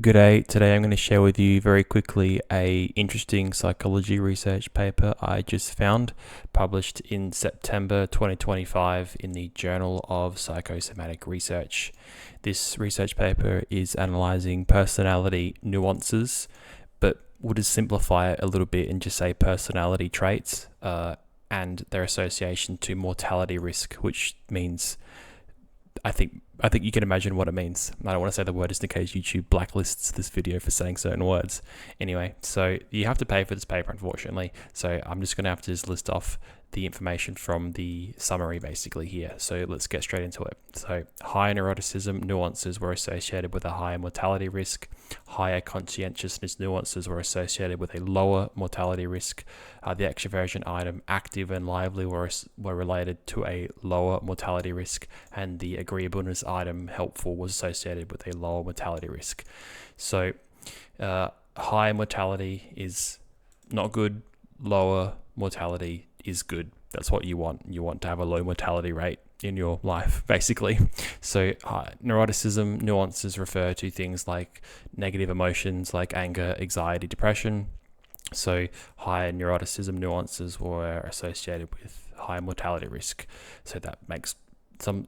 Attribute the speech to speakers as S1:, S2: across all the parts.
S1: Good day. Today I'm going to share with you very quickly a interesting psychology research paper I just found, published in September 2025 in the Journal of Psychosomatic Research. This research paper is analyzing personality nuances, but we'll just simplify it a little bit and just say personality traits and their association to mortality risk, which means I think you can imagine what it means. I don't want to say the word just in case YouTube blacklists this video for saying certain words. Anyway, so you have to pay for this paper, unfortunately. So I'm just going to have to just list off the information from the summary basically here. So let's get straight into it. So higher neuroticism nuances were associated with a higher mortality risk. Higher conscientiousness nuances were associated with a lower mortality risk. The extroversion item active and lively were related to a lower mortality risk, and the agreeableness item helpful was associated with a lower mortality risk. So high mortality is not good, lower mortality is good. That's what you want. You want to have a low mortality rate in your life, basically. So neuroticism nuances refer to things like negative emotions like anger, anxiety, depression. So high neuroticism nuances were associated with high mortality risk. So that makes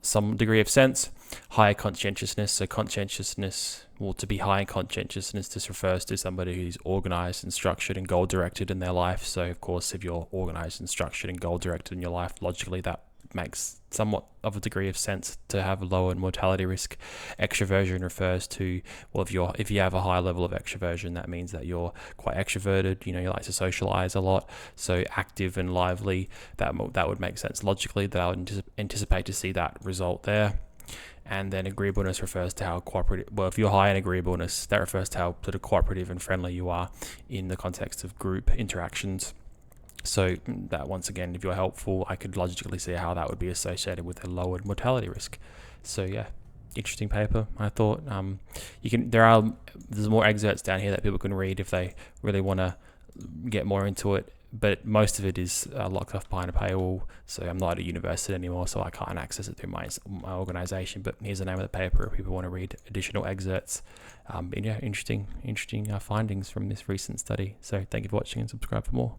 S1: some degree of sense. Higher conscientiousness. So conscientiousness, well, to be high in conscientiousness, this refers to somebody who's organized and structured and goal directed in their life. So of course, if you're organized and structured and goal directed in your life, logically that makes somewhat of a degree of sense to have a lower mortality risk. Extroversion refers to, well, if you have a high level of extroversion, that means that you're quite extroverted, you like to socialize a lot. So active and lively, that would make sense logically, that I would anticipate to see that result there. And then agreeableness refers to how cooperative, well, if you're high in agreeableness, that refers to how sort of cooperative and friendly you are in the context of group interactions. So that, once again, if you're helpful, I could logically see how that would be associated with a lowered mortality risk. So yeah, interesting paper. I thought there's more excerpts down here that people can read if they really want to get more into it. But most of it is locked off behind a paywall. So I'm not at a university anymore, so I can't access it through my organization. But here's the name of the paper if people want to read additional excerpts. But yeah, interesting findings from this recent study. So thank you for watching and subscribe for more.